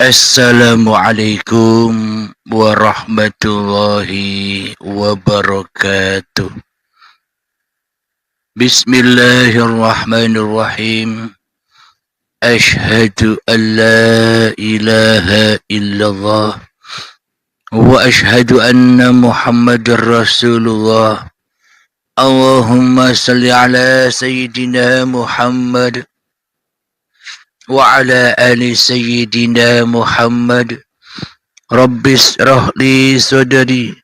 Assalamualaikum warahmatullahi wabarakatuh. Bismillahirrahmanirrahim. Ashhadu an la ilaha illallah wa ashhadu anna Muhammadar Rasulullah. Allahumma salli ala Sayyidina Muhammad wa ala ali Sayyidina Muhammad. Rabbis rahli sadri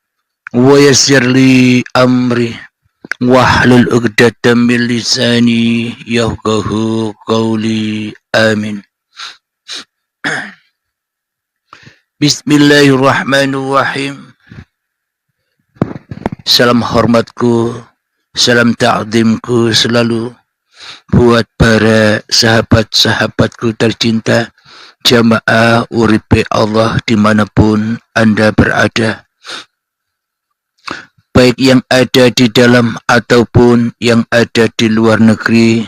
wa yassir li amri wahlul 'uqdatam min lisani yafqahu qawli. Amin. Bismillahirrahmanirrahim. Salam hormatku, salam ta'zimku selalu buat para sahabat-sahabatku tercinta, jamaah uripe Allah dimanapun Anda berada, baik yang ada di dalam ataupun yang ada di luar negeri.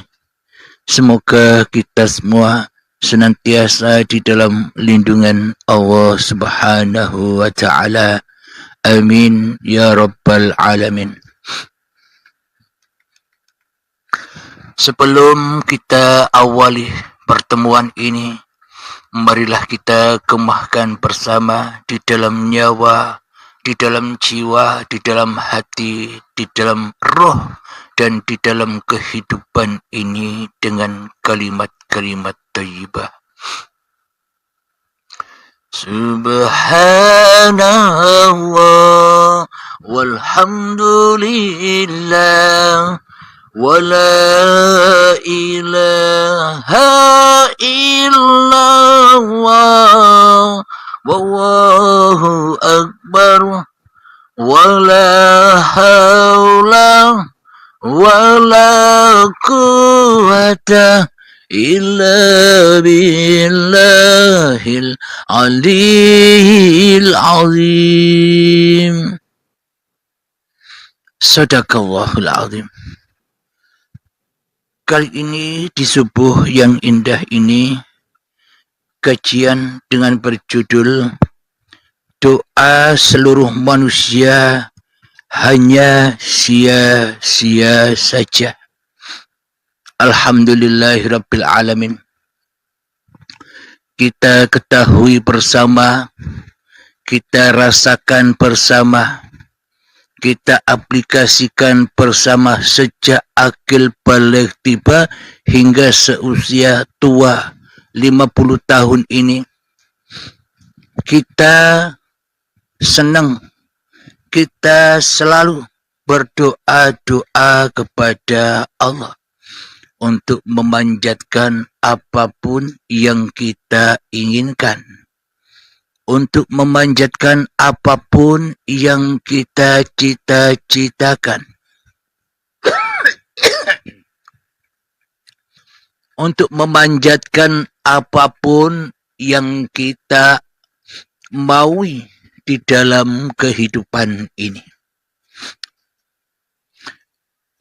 Semoga kita semua senantiasa di dalam lindungan Allah Subhanahu wa Ta'ala. Amin ya Rabbal Alamin. Sebelum kita awali pertemuan ini, marilah kita kemahkan bersama di dalam nyawa, di dalam jiwa, di dalam hati, di dalam roh, dan di dalam kehidupan ini dengan kalimat-kalimat thayyibah. Subhanallah walhamdulillah wala ilaha illallah wallahu akbar wala haula wala quwwata illa billahil aliyil azim. Sadaqallahul azim. Kali ini di subuh yang indah ini, kajian dengan berjudul Doa Seluruh Manusia Hanya Sia-sia Saja. Alhamdulillahirabbil alamin. Kita ketahui bersama, kita rasakan bersama, kita aplikasikan bersama sejak akil balik tiba hingga seusia tua 50 tahun ini. Kita senang, kita selalu berdoa-doa kepada Allah untuk memanjatkan apapun yang kita inginkan, untuk memanjatkan apapun yang kita cita-citakan, untuk memanjatkan apapun yang kita maui di dalam kehidupan ini.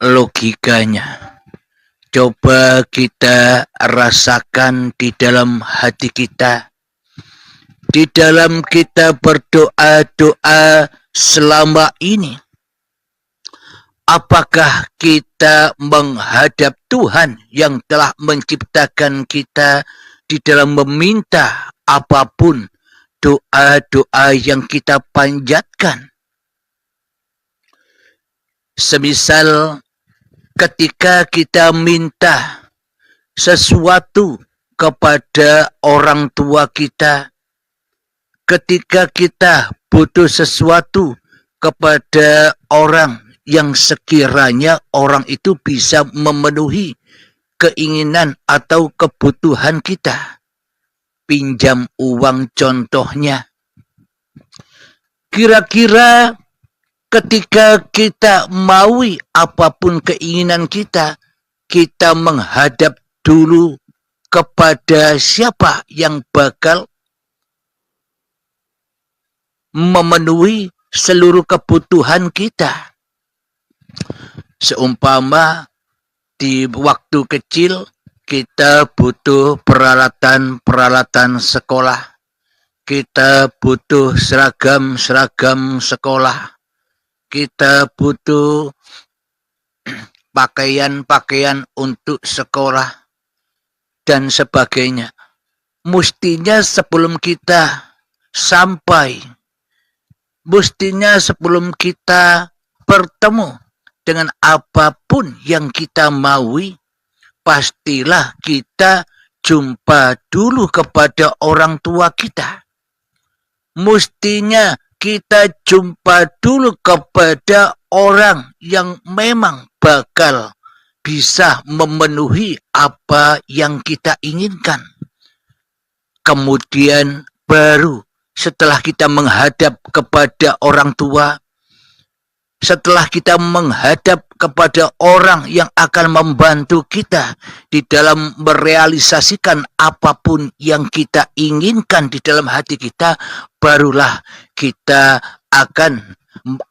Logikanya, coba kita rasakan di dalam hati kita, di dalam kita berdoa-doa selama ini. Apakah kita menghadap Tuhan yang telah menciptakan kita di dalam meminta apapun doa-doa yang kita panjatkan? Semisal ketika kita minta sesuatu kepada orang tua kita, ketika kita butuh sesuatu kepada orang yang sekiranya orang itu bisa memenuhi keinginan atau kebutuhan kita, pinjam uang contohnya. Kira-kira ketika kita maui apapun keinginan kita, kita menghadap dulu kepada siapa yang bakal memenuhi seluruh kebutuhan kita. Seumpama di waktu kecil kita butuh peralatan-peralatan sekolah. Kita butuh seragam sekolah. Kita butuh pakaian-pakaian untuk sekolah dan sebagainya. Mestinya sebelum kita bertemu dengan apapun yang kita maui, pastilah kita jumpa dulu kepada orang tua kita. Mestinya kita jumpa dulu kepada orang yang memang bakal bisa memenuhi apa yang kita inginkan. Kemudian baru setelah kita menghadap kepada orang tua, setelah kita menghadap kepada orang yang akan membantu kita di dalam merealisasikan apapun yang kita inginkan di dalam hati kita, barulah kita akan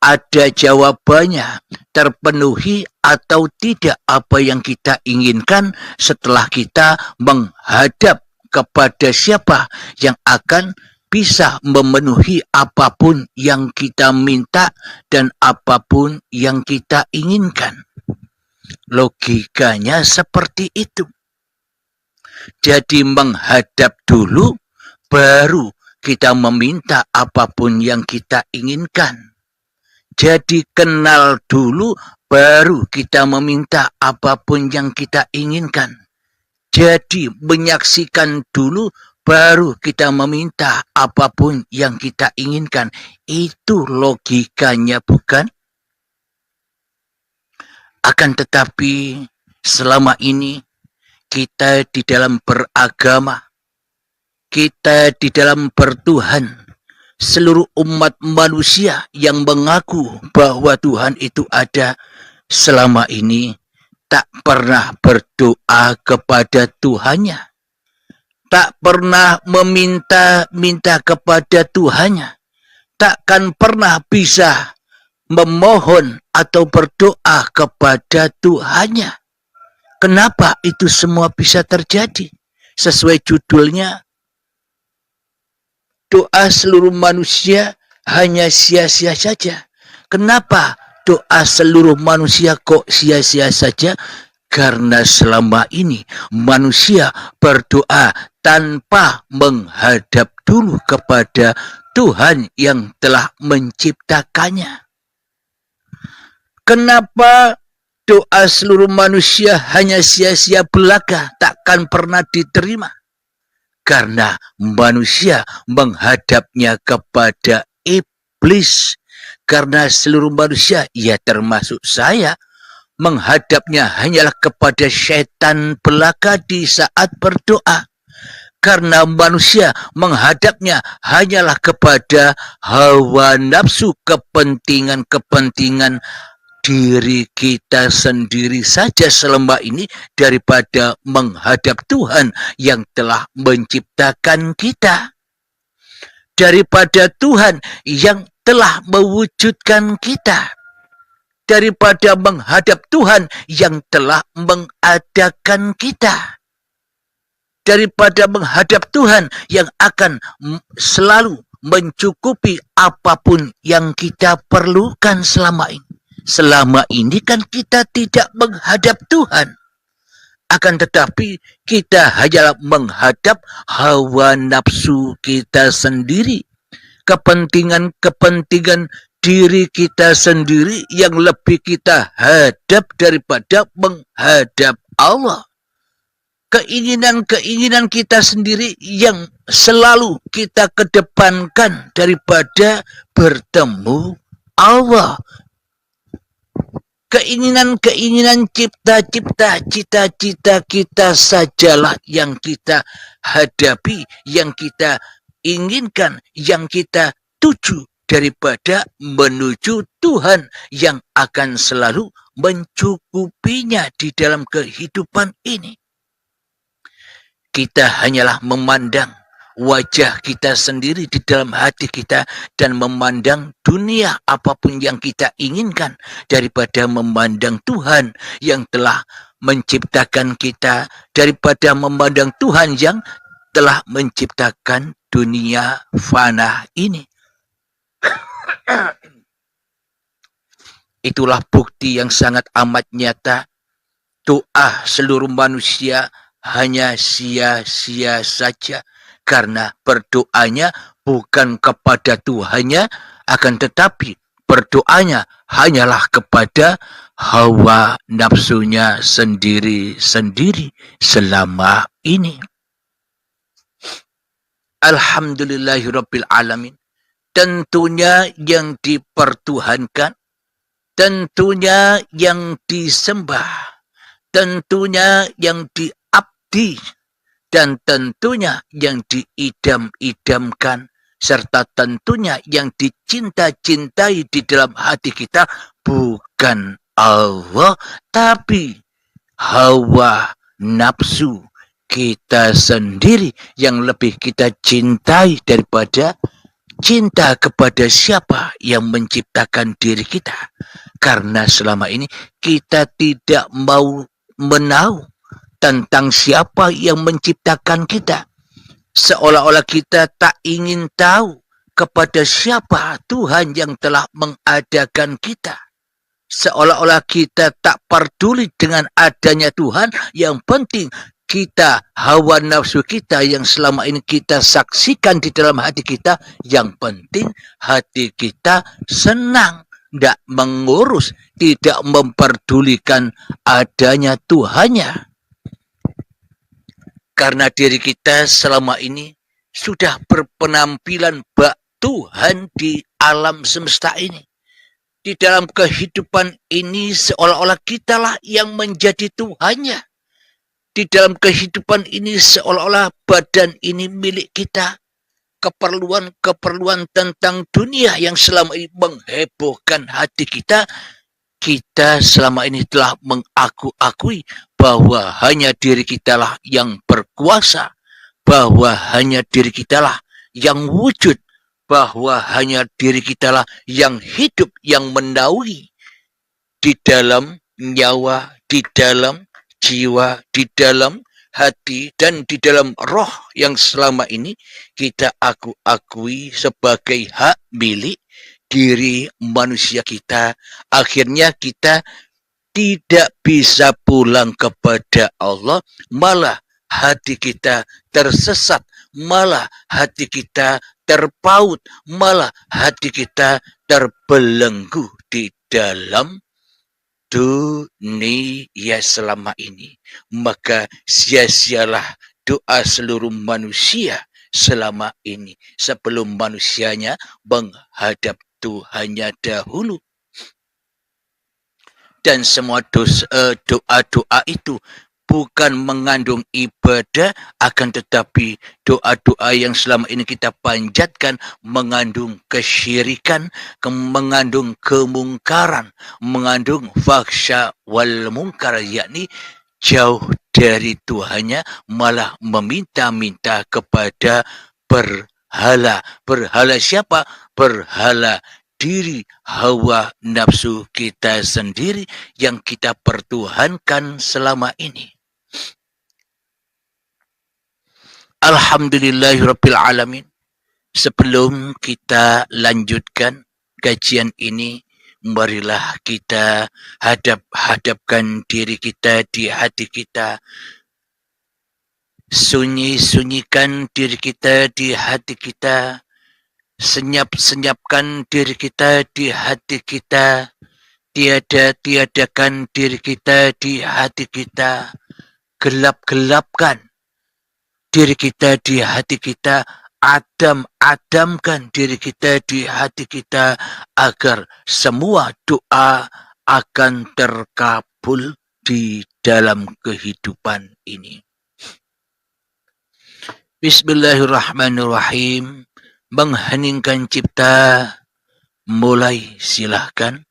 ada jawabannya, terpenuhi atau tidak apa yang kita inginkan setelah kita menghadap kepada siapa yang akan bisa memenuhi apapun yang kita minta dan apapun yang kita inginkan. Logikanya seperti itu. Jadi menghadap dulu, baru kita meminta apapun yang kita inginkan. Jadi kenal dulu, baru kita meminta apapun yang kita inginkan. Jadi menyaksikan dulu, baru kita meminta apapun yang kita inginkan. Itu logikanya, bukan? Akan tetapi selama ini kita di dalam beragama, kita di dalam bertuhan, seluruh umat manusia yang mengaku bahwa Tuhan itu ada, selama ini tak pernah berdoa kepada Tuhannya. Tak pernah meminta kepada Tuhannya. Takkan pernah bisa memohon atau berdoa kepada Tuhannya. Kenapa itu semua bisa terjadi? Sesuai judulnya, doa seluruh manusia hanya sia-sia saja. Kenapa doa seluruh manusia kok sia-sia saja? Karena selama ini manusia berdoa tanpa menghadap dulu kepada Tuhan yang telah menciptakannya. Kenapa doa seluruh manusia hanya sia-sia belaka, takkan pernah diterima? Karena manusia menghadapnya kepada iblis. Karena seluruh manusia, ya termasuk saya, menghadapnya hanyalah kepada setan belaka di saat berdoa. Karena manusia menghadapnya hanyalah kepada hawa nafsu, kepentingan-kepentingan diri kita sendiri saja selama ini, daripada menghadap Tuhan yang telah menciptakan kita. Daripada Tuhan yang telah mewujudkan kita. Daripada menghadap Tuhan yang telah mengadakan kita. Daripada menghadap Tuhan yang akan selalu mencukupi apapun yang kita perlukan selama ini. Selama ini kan kita tidak menghadap Tuhan. Akan tetapi kita hanyalah menghadap hawa nafsu kita sendiri. Kepentingan-kepentingan diri kita sendiri yang lebih kita hadap daripada menghadap Allah. Keinginan-keinginan kita sendiri yang selalu kita kedepankan daripada bertemu Allah. Keinginan-keinginan cipta-cipta, cita-cita kita sajalah yang kita hadapi, yang kita inginkan, yang kita tuju, daripada menuju Tuhan yang akan selalu mencukupinya di dalam kehidupan ini. Kita hanyalah memandang wajah kita sendiri di dalam hati kita dan memandang dunia apapun yang kita inginkan, daripada memandang Tuhan yang telah menciptakan kita, daripada memandang Tuhan yang telah menciptakan dunia fana ini. Itulah bukti yang sangat amat nyata. Doa seluruh manusia hanya sia-sia saja. Karena berdoanya bukan kepada Tuhannya, akan tetapi berdoanya hanyalah kepada hawa nafsunya sendiri-sendiri selama ini. Alhamdulillahirabbil alamin. Tentunya yang dipertuhankan, tentunya yang disembah, tentunya yang diabdi, dan tentunya yang diidam-idamkan, serta tentunya yang dicinta-cintai di dalam hati kita bukan Allah, tapi hawa nafsu kita sendiri yang lebih kita cintai daripada cinta kepada siapa yang menciptakan diri kita. Karena selama ini kita tidak mau menahu tentang siapa yang menciptakan kita. Seolah-olah kita tak ingin tahu kepada siapa Tuhan yang telah mengadakan kita. Seolah-olah kita tak peduli dengan adanya Tuhan. Yang penting kita, hawa nafsu kita yang selama ini kita saksikan di dalam hati kita, yang penting hati kita senang, tidak mengurus, tidak memperdulikan adanya Tuhannya. Karena diri kita selama ini sudah berpenampilan bak Tuhan di alam semesta ini. Di dalam kehidupan ini seolah-olah kitalah yang menjadi Tuhannya. Di dalam kehidupan ini seolah-olah badan ini milik kita. Keperluan-keperluan tentang dunia yang selama ini menghebohkan hati kita, kita selama ini telah mengaku-akui bahwa hanya diri kitalah yang berkuasa, bahwa hanya diri kitalah yang wujud, bahwa hanya diri kitalah yang hidup, yang menaungi di dalam nyawa, di dalam jiwa, di dalam hati, dan di dalam roh yang selama ini kita akui sebagai hak milik diri manusia kita. Akhirnya kita tidak bisa pulang kepada Allah, malah hati kita tersesat, malah hati kita terpaut, malah hati kita terbelenggu di dalam dunia selama ini. Maka sia-sialah doa seluruh manusia selama ini sebelum manusianya menghadap Tuhannya dahulu. Dan semua doa-doa itu bukan mengandung ibadah, akan tetapi doa-doa yang selama ini kita panjatkan mengandung kesyirikan, mengandung kemungkaran, mengandung fahsya wal mungkar, yakni jauh dari Tuhannya, malah meminta-minta kepada berhala. Berhala siapa? Berhala diri, hawa nafsu kita sendiri yang kita pertuhankan selama ini. Alhamdulillahirabbil alamin. Sebelum kita lanjutkan kajian ini, marilah kita hadapkan diri kita di hati kita. Sunyi-sunyikan diri kita di hati kita. Senyap-senyapkan diri kita di hati kita. Tiadakan diri kita di hati kita. Gelap-gelapkan diri kita di hati kita. Adamkan diri kita di hati kita, agar semua doa akan terkabul di dalam kehidupan ini. Bismillahirrahmanirrahim. Mengheningkan cipta, mulai, silahkan.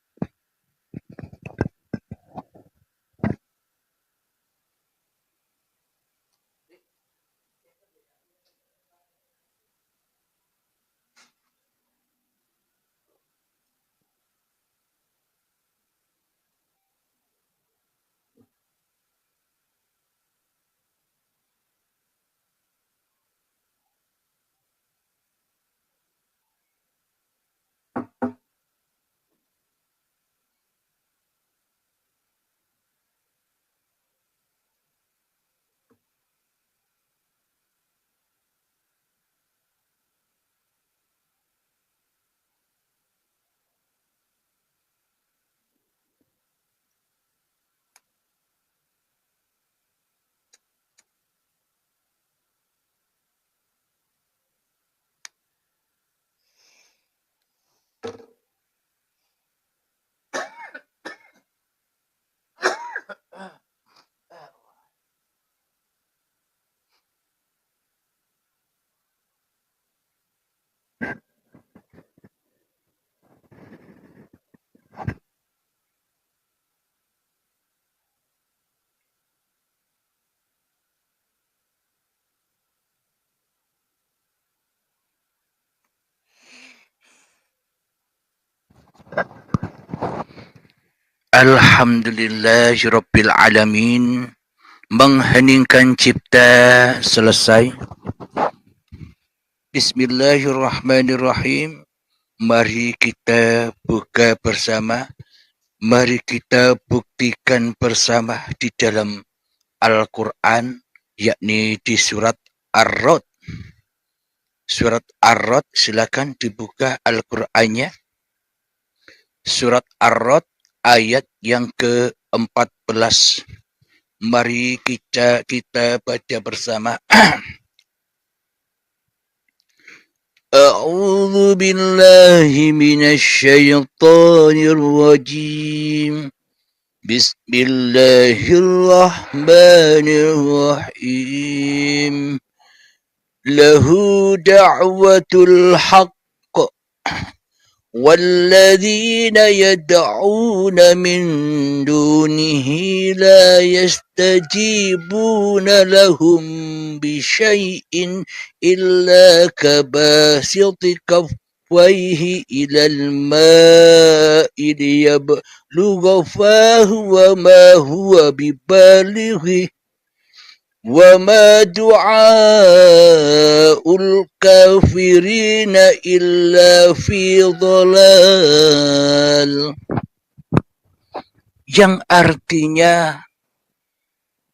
Alhamdulillahirabbil alamin. Mengheningkan cipta selesai. Bismillahirrahmanirrahim. Mari kita buka bersama. Mari kita buktikan bersama di dalam Al-Quran, yakni di surat Ar-Ra'd. Surat Ar-Ra'd, silakan dibuka Al-Qur'annya. Surat Ar-Ra'd ayat yang ke-14. Mari kita baca bersama. A'udzu billahi minasyaitonir rajim. Bismillahirrahmanirrahim. Lahu da'watul haqq والذين يدعون من دونه لا يستجيبون لهم بشيء إلا كباسط كفيه إلى الماء ليبلغ فاه وما هو ببالغه وما دعاء الكافرين إلا في ضلال. Yang artinya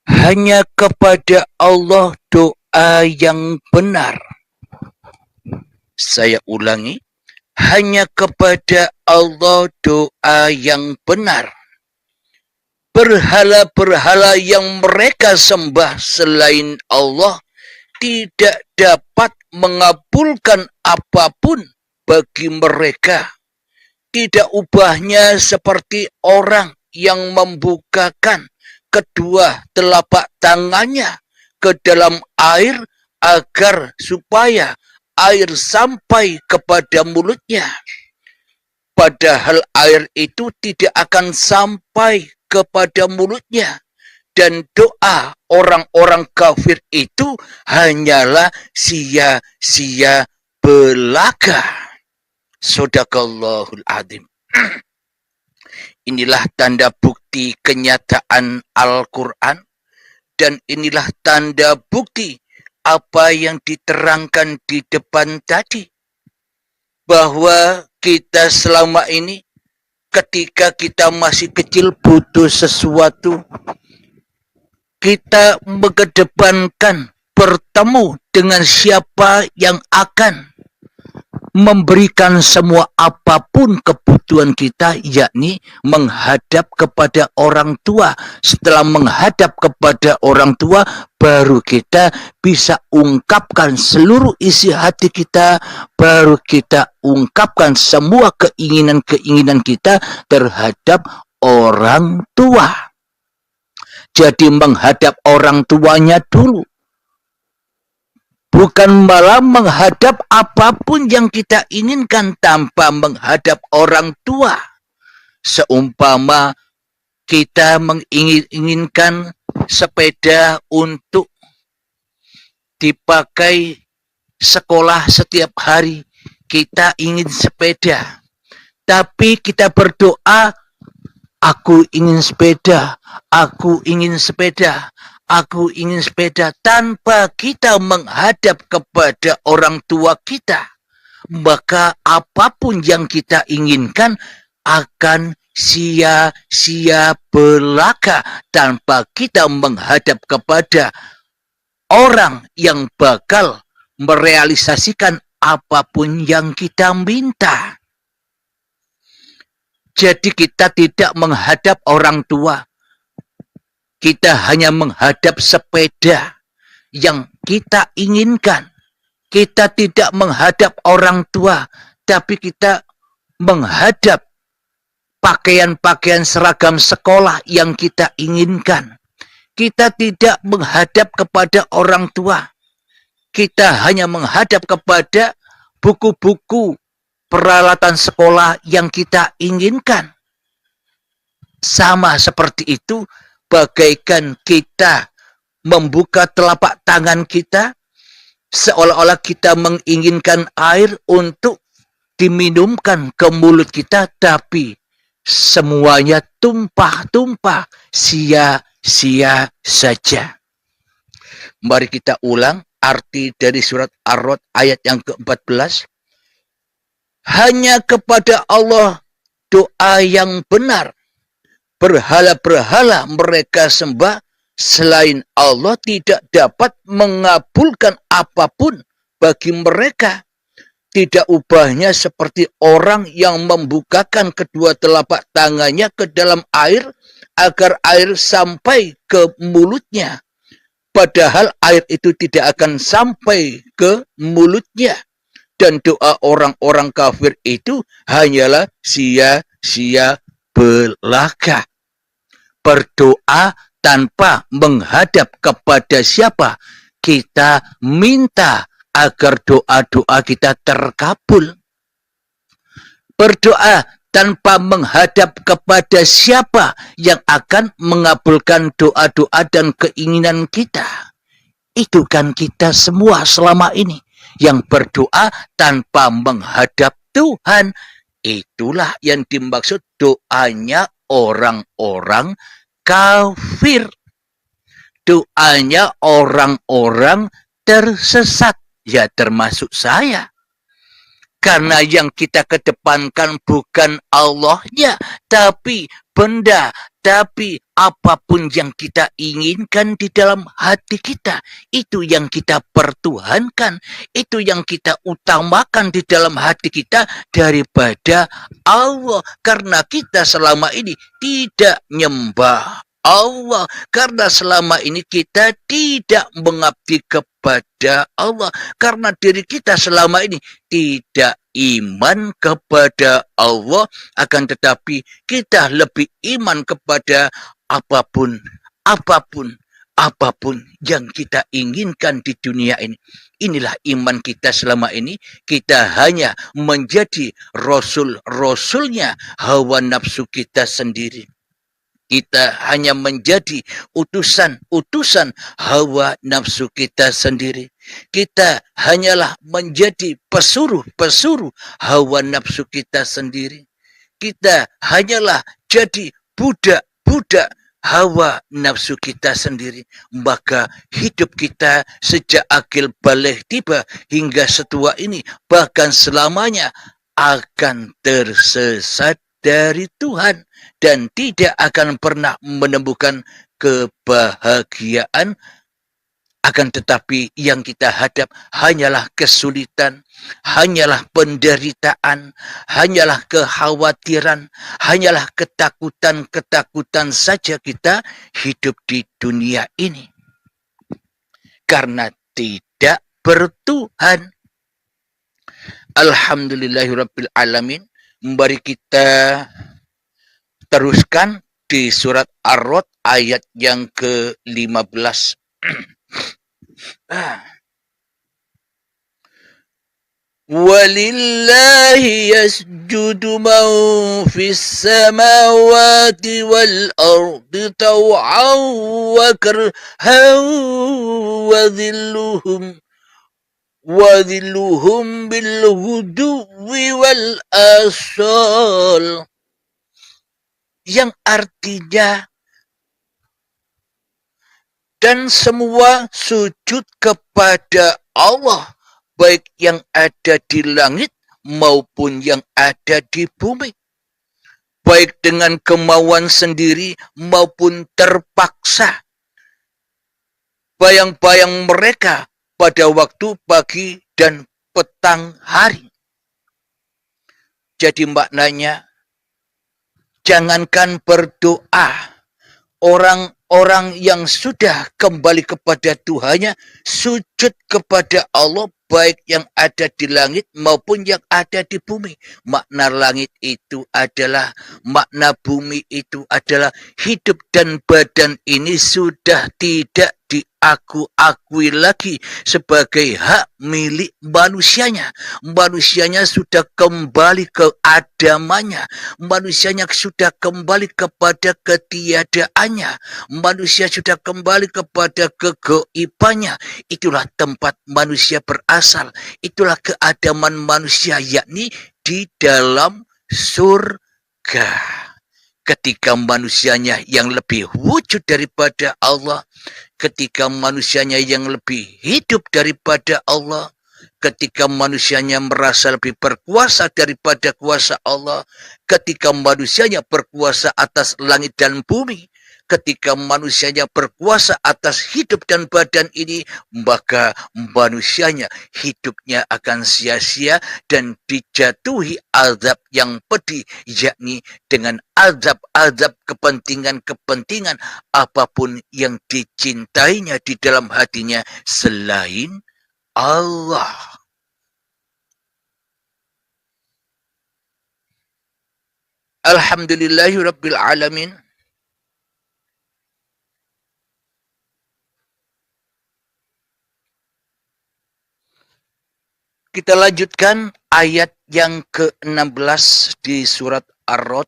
hanya kepada Allah doa yang benar. Saya ulangi, hanya kepada Allah doa yang benar. Berhala-berhala yang mereka sembah selain Allah tidak dapat mengabulkan apapun bagi mereka. Tidak ubahnya seperti orang yang membukakan kedua telapak tangannya ke dalam air agar supaya air sampai kepada mulutnya. Padahal air itu tidak akan sampai kepada mulutnya. Dan doa orang-orang kafir itu hanyalah sia-sia belaka. Shadaqallahul adzim. Inilah tanda bukti kenyataan Al-Quran. Dan inilah tanda bukti apa yang diterangkan di depan tadi. Bahwa kita selama ini ketika kita masih kecil butuh sesuatu, kita mengedepankan bertemu dengan siapa yang akan memberikan semua apapun kebutuhan kita, yakni menghadap kepada orang tua. Setelah menghadap kepada orang tua, baru kita bisa ungkapkan seluruh isi hati kita, baru kita ungkapkan semua keinginan-keinginan kita terhadap orang tua. Jadi menghadap orang tuanya dulu. Bukan malah menghadap apapun yang kita inginkan tanpa menghadap orang tua. Seumpama kita menginginkan sepeda untuk dipakai sekolah setiap hari. Kita ingin sepeda. Tapi kita berdoa, aku ingin sepeda, aku ingin sepeda. Aku ingin sepeda, tanpa kita menghadap kepada orang tua kita, maka apapun yang kita inginkan akan sia-sia belaka tanpa kita menghadap kepada orang yang bakal merealisasikan apapun yang kita minta. Jadi kita tidak menghadap orang tua. Kita hanya menghadap sepeda yang kita inginkan. Kita tidak menghadap orang tua, tapi kita menghadap pakaian-pakaian seragam sekolah yang kita inginkan. Kita tidak menghadap kepada orang tua. Kita hanya menghadap kepada buku-buku peralatan sekolah yang kita inginkan. Sama seperti itu, bagaikan kita membuka telapak tangan kita, seolah-olah kita menginginkan air untuk diminumkan ke mulut kita, tapi semuanya tumpah-tumpah, sia-sia saja. Mari kita ulang arti dari surat Ar-Ra'd ayat yang ke-14. Hanya kepada Allah doa yang benar. Berhala-berhala mereka sembah, selain Allah tidak dapat mengabulkan apapun bagi mereka. Tidak ubahnya seperti orang yang membukakan kedua telapak tangannya ke dalam air agar air sampai ke mulutnya. Padahal air itu tidak akan sampai ke mulutnya. Dan doa orang-orang kafir itu hanyalah sia-sia belaka. Berdoa tanpa menghadap kepada siapa, kita minta agar doa-doa kita terkabul. Berdoa tanpa menghadap kepada siapa yang akan mengabulkan doa-doa dan keinginan kita. Itu kan kita semua selama ini yang berdoa tanpa menghadap Tuhan. Itulah yang dimaksud doanya orang-orang kafir. Doanya orang-orang tersesat. Ya termasuk saya. Karena yang kita kedepankan bukan Allahnya, tapi benda, tapi apapun yang kita inginkan di dalam hati kita. Itu yang kita pertuhankan. Itu yang kita utamakan di dalam hati kita daripada Allah. Karena kita selama ini tidak nyembah Allah. Karena selama ini kita tidak mengabdi kepada Allah. Karena diri kita selama ini tidak iman kepada Allah. Akan tetapi kita lebih iman kepada apapun yang kita inginkan di dunia ini. Inilah iman kita selama ini. Kita hanya menjadi rasul-rasulnya hawa nafsu kita sendiri. Kita hanya menjadi utusan-utusan hawa nafsu kita sendiri. Kita hanyalah menjadi pesuruh-pesuruh hawa nafsu kita sendiri. Kita hanyalah jadi budak-budak hawa nafsu kita sendiri. Maka hidup kita sejak akil baligh tiba hingga setua ini, bahkan selamanya, akan tersesat dari Tuhan dan tidak akan pernah menemukan kebahagiaan. Akan tetapi yang kita hadap hanyalah kesulitan, hanyalah penderitaan, hanyalah kekhawatiran, hanyalah ketakutan-ketakutan saja kita hidup di dunia ini. Karena tidak bertuhan. Alhamdulillahirabbil alamin. Mari kita teruskan di surat Ar-Ra'd ayat yang ke-15. Walillahi yasjudu man fis samawati wal ardi taw'an wa karhan wa dhilluhum bil huduwi wal asal, yang artinya dan semua sujud kepada Allah, baik yang ada di langit maupun yang ada di bumi, baik dengan kemauan sendiri maupun terpaksa. Bayang-bayang mereka pada waktu pagi dan petang hari. Jadi maknanya, jangankan berdoa, orang-orang yang sudah kembali kepada Tuhannya sujud kepada Allah, baik yang ada di langit maupun yang ada di bumi. Makna langit itu adalah, makna bumi itu adalah hidup dan badan ini sudah tidak aku akui lagi sebagai hak milik manusianya. Manusianya sudah kembali ke adamannya. Manusianya sudah kembali kepada ketiadaannya. Manusia sudah kembali kepada kegoibannya. Itulah tempat manusia berasal. Itulah keadaman manusia, yakni di dalam surga. Ketika manusianya yang lebih wujud daripada Allah, ketika manusianya yang lebih hidup daripada Allah, ketika manusianya merasa lebih berkuasa daripada kuasa Allah, ketika manusianya berkuasa atas langit dan bumi, ketika manusianya berkuasa atas hidup dan badan ini, maka manusianya hidupnya akan sia-sia dan dijatuhi azab yang pedih, yakni dengan azab-azab kepentingan-kepentingan apapun yang dicintainya di dalam hatinya selain Allah. Alhamdulillahi Rabbil Alamin. Kita lanjutkan ayat yang ke-16 di surat Ar-Rod.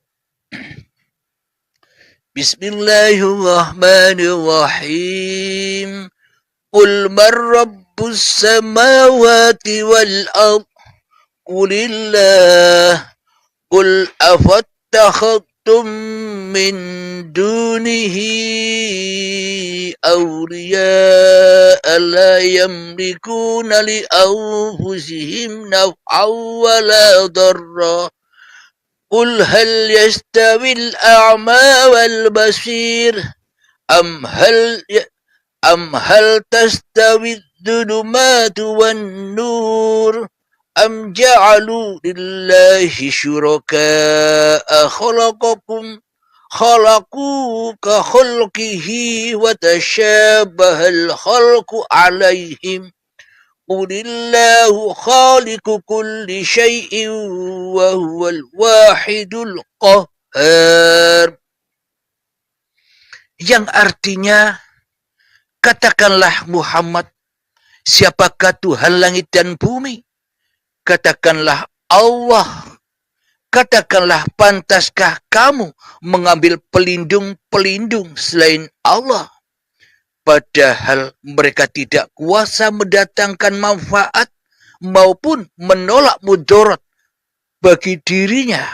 Bismillahirrahmanirrahim. Qul man rabbus samawati wal ard. Qulillah. Qul afattakhadtum min dunihi awliya'a la yamlikuna li anfusihim naf'an wa la darra. Qul hal yastawil a'ma wal basir am hal tastawi dhulumatu wan nur am ja'alu lillahi syuraka'a khalaqu ka khalqihi wa tashabahal khalqu alaihim. Qulillahu khaliqu kulli syai'in wa huwal wahidul qahhar. Yang artinya, katakanlah Muhammad, siapakah Tuhan langit dan bumi? Katakanlah Allah. Katakanlah, pantaskah kamu mengambil pelindung-pelindung selain Allah? Padahal mereka tidak kuasa mendatangkan manfaat maupun menolak mudarat bagi dirinya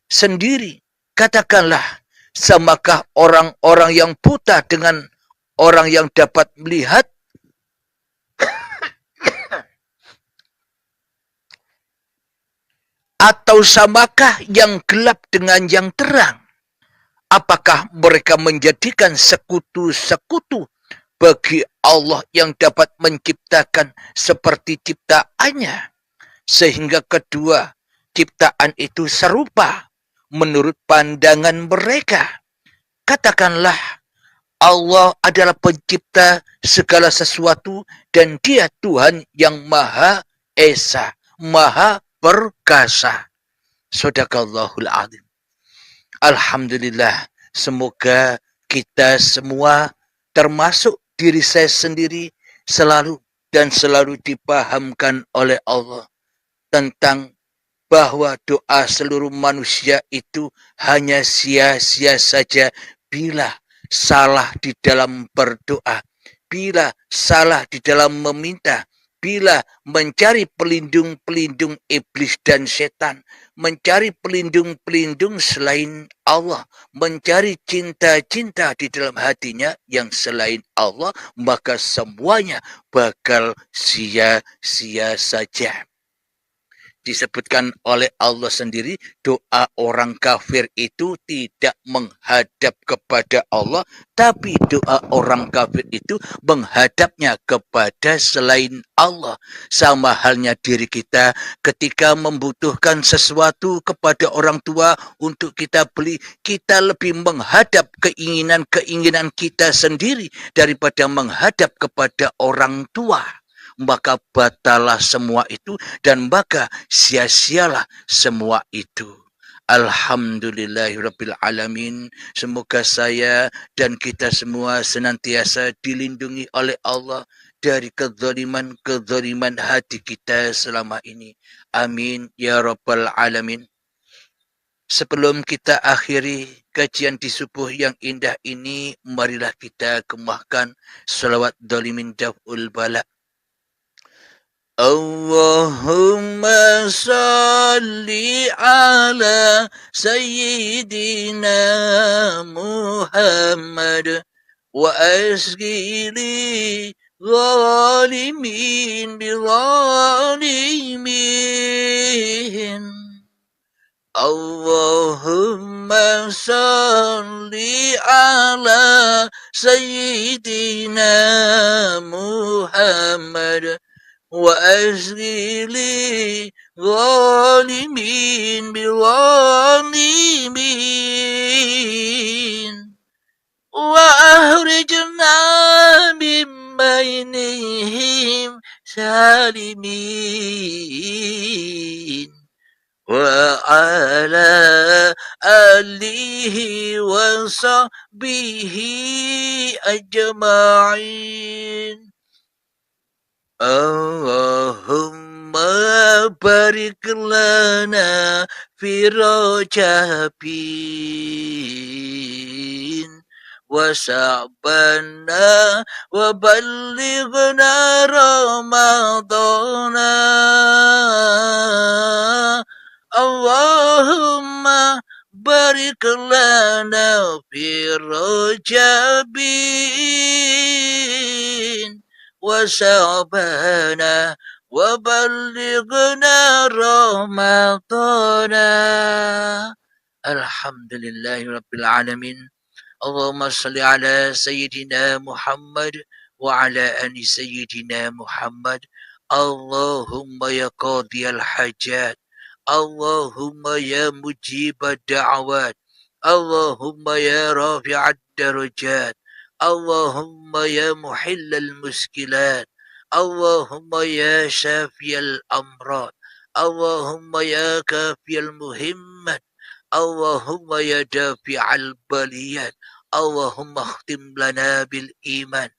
sendiri. Katakanlah, samakah orang-orang yang buta dengan orang yang dapat melihat? Atau samakah yang gelap dengan yang terang? Apakah mereka menjadikan sekutu-sekutu bagi Allah yang dapat menciptakan seperti ciptaannya, sehingga kedua ciptaan itu serupa menurut pandangan mereka? Katakanlah, Allah adalah pencipta segala sesuatu dan Dia Tuhan yang Maha Esa, Maha Perkasa. Shadaqallahul Azim. Alhamdulillah, semoga kita semua termasuk diri saya sendiri selalu dipahamkan oleh Allah tentang bahwa doa seluruh manusia itu hanya sia-sia saja bila salah di dalam berdoa, bila salah di dalam meminta, bila mencari pelindung-pelindung iblis dan setan, mencari pelindung-pelindung selain Allah, mencari cinta-cinta di dalam hatinya yang selain Allah, maka semuanya bakal sia-sia saja. Disebutkan oleh Allah sendiri, doa orang kafir itu tidak menghadap kepada Allah, tapi doa orang kafir itu menghadapnya kepada selain Allah. Sama halnya diri kita ketika membutuhkan sesuatu kepada orang tua untuk kita beli, kita lebih menghadap keinginan-keinginan kita sendiri daripada menghadap kepada orang tua. Maka batalah semua itu dan maka sia-sialah semua itu. Alhamdulillahirabbil alamin. Semoga saya dan kita semua senantiasa dilindungi oleh Allah dari kezaliman hati kita selama ini. Amin ya rabbal alamin. Sebelum kita akhiri kajian di subuh yang indah ini, marilah kita kemahkan salawat dalimin daf'ul bala. Allahumma salli ala Sayyidina Muhammad wa asgili zalimin bizalimin. Allahumma salli ala Sayyidina Muhammad وأشغلي ظالمين بظالمين وأخرجنا من بينهم سالمين وعلى آله وصحبه أجمعين. Allahumma barik lana fi rajabin wa sa'banna wa ballighna ramadana. Allahumma barik lana fi rajabin وشعبنا وبلغنا رمضان. الحمد لله رب العالمين. اللهم صل على سيدنا محمد وعلى آل سيدنا محمد. اللهم يا قاضي الحاجات، اللهم يا مجيب الدعوات، اللهم يا رافع الدرجات، اللهم يا محل المشكلات، اللهم يا شافي الأمراض، اللهم يا كافي المهمات، اللهم يا دافع البليات. اللهم اختم لنا بالإيمان،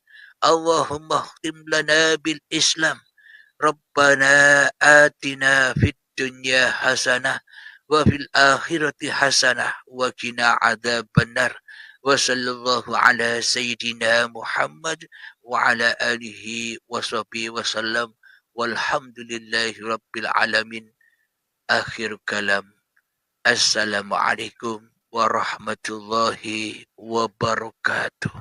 اللهم اختم لنا بالإسلام. ربنا آتنا في الدنيا حسنة وفي الآخرة حسنة وقنا عذاب النار. وصلى الله على سيدنا محمد وعلى آله وصحبه وسلم والحمد لله رب العالمين. آخر كلام. السلام عليكم ورحمة الله وبركاته.